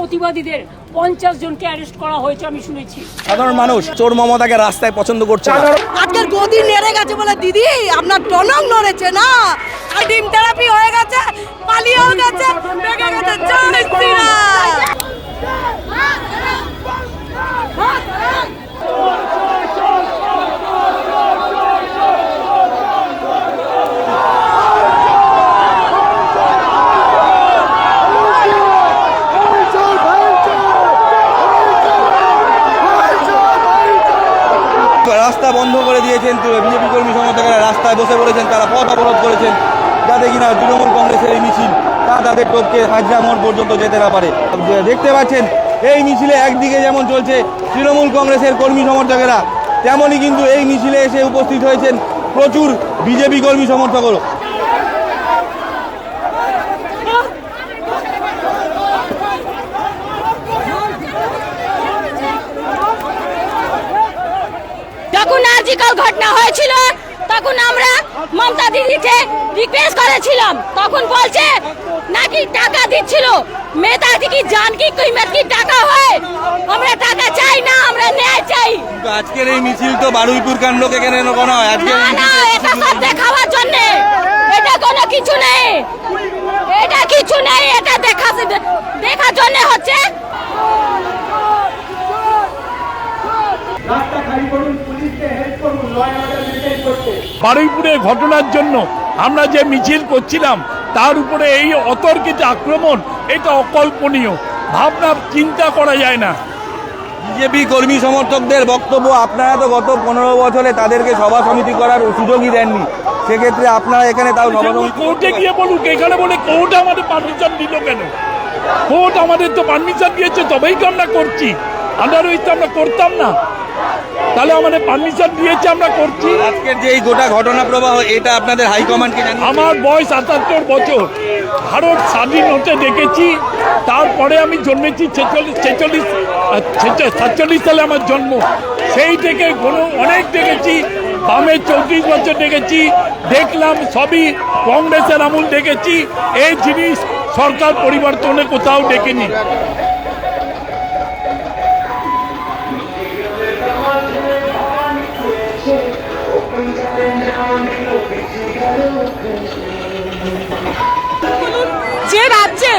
প্রতিবাদীদের 50 জনকে অ্যারেস্ট করা হয়েছে আমি শুনেছি। সাধারণ মানুষ চোর মমতাকে রাস্তায় পছন্দ করছে না। আজকের গদি নেড়ে গেছে বলে দিদি আপনার টনক নড়েছে না, আর ডিম থেরাপি হয়ে গেছে, পালিয়েও গেছে, বেগে গেছে। জয় শ্রীরাম। রাস্তা বন্ধ করে দিয়েছেন বিজেপি কর্মী সমর্থকেরা, রাস্তায় বসে পড়েছেন, তারা পথ অবরোধ করেছেন যাতে কিনা তৃণমূল কংগ্রেসের এই মিছিল তাদের টপকে হাজরা মোড় পর্যন্ত যেতে না পারে। দেখতে পাচ্ছেন এই মিছিলে একদিকে যেমন চলছে তৃণমূল কংগ্রেসের কর্মী সমর্থকেরা, তেমনই কিন্তু এই মিছিলে এসে উপস্থিত হয়েছেন প্রচুর বিজেপি কর্মী সমর্থকও। যখন আর্জিক্যাল ঘটনা হয়েছিল তখন আমরা মমতা দিদিকে রিকোয়েস্ট করেছিলাম, তখন বলছে নাকি টাকা দিচ্ছিল। মেয়েটা কি জান কি কিমত কি টাকা হয়? আমরা টাকা চাই না, আমরা ন্যায় চাই। আজকের এই মিছিল তো বারুইপুর কাণ্ডকে কেন করা হয়? না না, এটা সব দেখাবার জন্য, এটা কোনো কিছু নেই, এটা কিছু নেই, এটা দেখার জন্য হচ্ছে। বারুইপুরের ঘটনার জন্য আমরা যে মিছিল করছিলাম তার উপরে এই অতর্কিত আক্রমণ, এটা অকল্পনীয়, ভাবনা চিন্তা করা যায় না। বিজেপি কর্মী সমর্থকদের বক্তব্য, আপনারা তো গত 15 বছরে তাদেরকে সভা সমিতি করার সুযোগই দেননি, সেক্ষেত্রে আপনারা এখানে তাও কোর্টে গিয়ে বলুক, এখানে বলে কোর্ট আমাদের পারমিশন দিল কেন? কোর্ট আমাদের তো পারমিশন দিয়েছে, তবেই তো আমরা করছি, আদারওয়াইজ তো আমরা করতাম না। তাহলে আমাদের পারমিশন দিয়েছে, আমরা করছি। আজকের যে এই গোটা ঘটনা প্রবাহ, এটা আপনাদের হাইকমান্ডকে জানিয়ে? আমার বয়স 77 বছর, ভারত স্বাধীন হতে দেখেছি, তারপরে আমি জন্মেছি 47 সালে আমার জন্ম। সেই থেকে অনেক দেখেছি, বামের 34 বছর দেখেছি, দেখলাম সবই কংগ্রেসের আমল দেখেছি, এই জিনিস সরকার পরিবর্তনে কোথাও দেখিনি।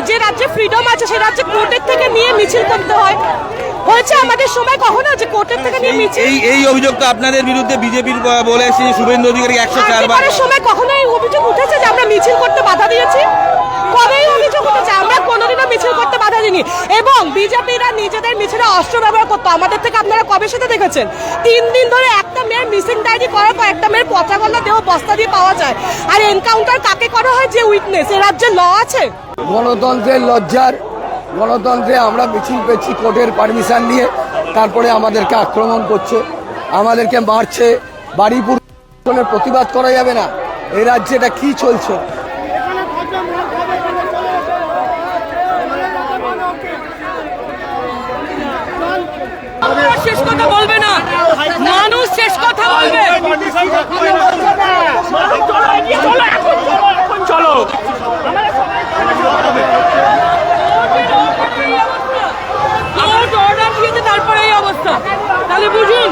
যে রাজ্যে ফ্রিডম আছে সে রাজ্যে কোর্টের থেকে নিয়ে মিছিল করতে হয়। হয়েছে আমাদের সময় কখনো যে কোর্টের থেকে নিয়ে মিছিল? এই অভিযোগ তো আপনাদের বিরুদ্ধে বিজেপির বলে এসেছে, শুভেন্দু অধিকারী 104 বার। সময় কখনো এই অভিযোগ উঠেছে যে আমরা মিছিল করতে বাধা দিয়েছি? কবেই অভিযোগ উঠেছে? আমরা কোনোদিনও মিছিল করতে বাধা দিইনি। এবং বিজেপিরা নিজেদের মিছিলে অস্ত্র ব্যবহার করতো, আমাদের থেকে আপনারা কবে সেটা দেখেছেন? 3 দিন ধরে একটা মেয়ের মিসিং ডায়েরি করার পর একটা মেয়ের পচা গলা দেহ বস্তা দিয়ে পাওয়া যায়, আর এনকাউন্টার কাকে করা হয়? যে উইটনেস। এ রাজ্যে ল আছে? গণতন্ত্রের লজ্জার, গণতন্ত্রে আমরা মিছিল পেয়েছি কোর্টের পারমিশন নিয়ে, তারপরে আমাদেরকে আক্রমণ করছে, আমাদেরকে মারছে। বারুইপুর প্রতিবাদ করা যাবে না? এই রাজ্যে এটা কি চলছে? শেষ কথা বলবে না, মানুষ শেষ কথা বলবে। চলো অর্ডার দিয়েছে, তারপরে এই অবস্থা, তাহলে বুঝুন।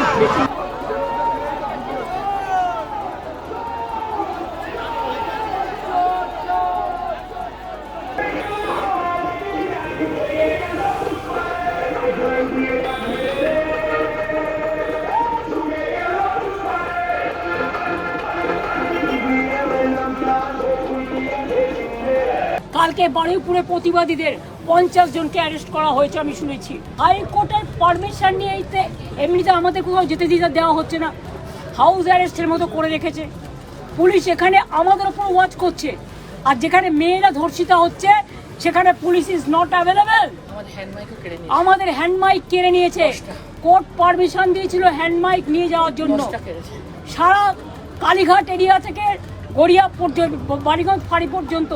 কালকে বারুইপুরে প্রতিবাদীদের 50 জনকে অ্যারেস্ট করা হয়েছে আমি শুনেছি। হাইকোর্টের পারমিশন নিয়ে এমনিতে আমাদের কোথাও যেতে দিতে দেওয়া হচ্ছে না, হাউস অ্যারেস্টের মতো করে রেখেছে পুলিশ। এখানে আমাদের ওপর ওয়াচ করছে, আর যেখানে মেয়েরা ধর্ষিতা হচ্ছে সেখানে পুলিশ ইজ নট অ্যাভেলেবেল। আমাদের হ্যান্ড মাইক কেড়ে নিয়েছে, কোর্ট পারমিশন দিয়েছিল হ্যান্ড মাইক নিয়ে যাওয়ার জন্য। সারা কালীঘাট এরিয়া থেকে গড়িয়া পর্যন্ত, বালিগঞ্জ ফাঁড়ি পর্যন্ত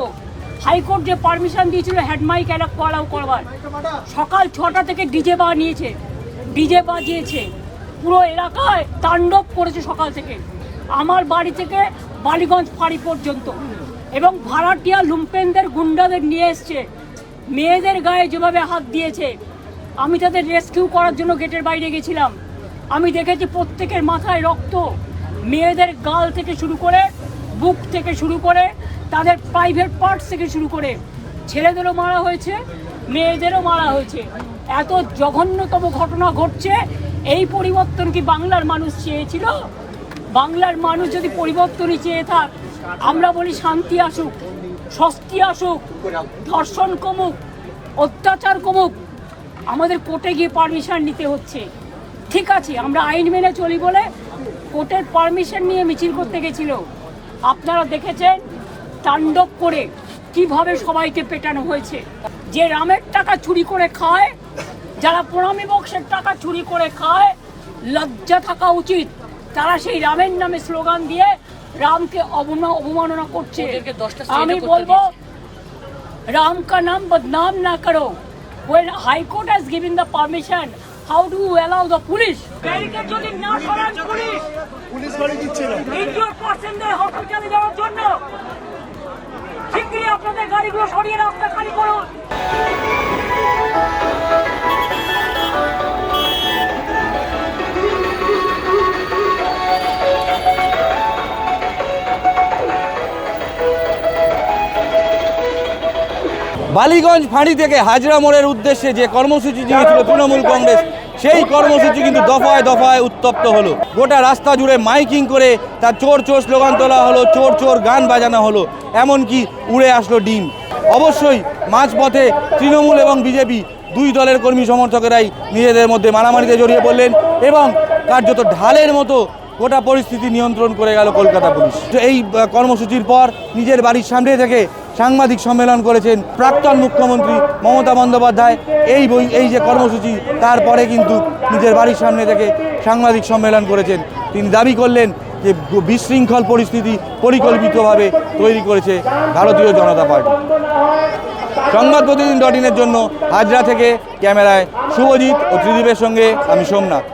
হাইকোর্ট যে পারমিশন দিয়েছিল হ্যান্ড মাইক অ্যালাউ করবার, সকাল 6টা থেকে ডিজে বানিয়েছে, ডিজে বাজিয়েছে, পুরো এলাকায় তাণ্ডব করেছে সকাল থেকে, আমার বাড়ি থেকে বালিগঞ্জ ফাঁড়ি পর্যন্ত। এবং ভাড়াটিয়া লুম্পেনদের গুন্ডাদের নিয়ে এসছে, মেয়েদের গায়ে যেভাবে হাত দিয়েছে, আমি তাদের রেস্কিউ করার জন্য গেটের বাইরে গেছিলাম। আমি দেখেছি প্রত্যেকের মাথায় রক্ত, মেয়েদের গাল থেকে শুরু করে, বুক থেকে শুরু করে, তাদের প্রাইভেট পার্টস থেকে শুরু করে, ছেলেদেরও মারা হয়েছে, মেয়েদেরও মারা হয়েছে। এত জঘন্যতম ঘটনা ঘটছে। এই পরিবর্তন কি বাংলার মানুষ চেয়েছিল? বাংলার মানুষ যদি পরিবর্তনই চেয়ে থাক, আমরা বলি শান্তি আসুক, স্বস্তি আসুক, ধর্ষণ কমুক, অত্যাচার কমুক, আমাদের কোর্টে গিয়ে পারমিশন নিতে হচ্ছে। ঠিক আছে, আমরা আইন মেনে চলি বলে কোর্টের পারমিশন নিয়ে মিছিল করতে গেছিল। আপনারা দেখেছেন তাণ্ডব করে কিভাবে সবাইকে পেটানো হয়েছে। যে রামের টাকা চুরি করে খায়, যারা প্রণামী বক্সের টাকা চুরি করে খায়, লজ্জা থাকা উচিত। তারা সেই রামের নামে স্লোগান দিয়ে রামকে অবমাননা করছে। আমি বলবো, রাম কা নাম বদনাম না করো। When High Court has given the permission, how do you allow the police? Barricade যদি না সরান পুলিশ গাড়ি দিচ্ছে না ইনজুর পার্সনদের হসপিটালে যাওয়ার জন্য, শীঘ্রই আপনাদের গাড়িগুলো সরিয়ে রাস্তা খালি করুন। বালিগঞ্জ ফাঁড়ি থেকে হাজরা মোড়ের উদ্দেশ্যে যে কর্মসূচি নিয়েছিল তৃণমূল কংগ্রেস, সেই কর্মসূচি কিন্তু দফায় দফায় উত্তপ্ত হলো। গোটা রাস্তা জুড়ে মাইকিং করে তার চোর চোর স্লোগান তোলা হলো, চোর চোর গান বাজানো হলো, এমনকি উড়ে আসলো ডিম। অবশ্যই মাঝপথে তৃণমূল এবং বিজেপি দুই দলের কর্মী সমর্থকেরাই নিজেদের মধ্যে মারামারিতে জড়িয়ে পড়লেন এবং কার্যত ঢালের মতো গোটা পরিস্থিতি নিয়ন্ত্রণ করে গেল কলকাতা পুলিশ। এই কর্মসূচির পর নিজের বাড়ির সামনে থেকে সাংবাদিক সম্মেলন করেছেন প্রাক্তন মুখ্যমন্ত্রী মমতা বন্দ্যোপাধ্যায়। এই যে কর্মসূচি, তারপরে কিন্তু নিজের বাড়ির সামনে থেকে সাংবাদিক সম্মেলন করেছেন। তিনি দাবি করলেন যে বিশৃঙ্খল পরিস্থিতি পরিকল্পিতভাবে তৈরি করেছে ভারতীয় জনতা পার্টি। সংবাদ প্রতিদিন .in এর জন্য হাজরা থেকে ক্যামেরায় শুভজিৎ ও ত্রিদীপের সঙ্গে আমি সোমনাথ।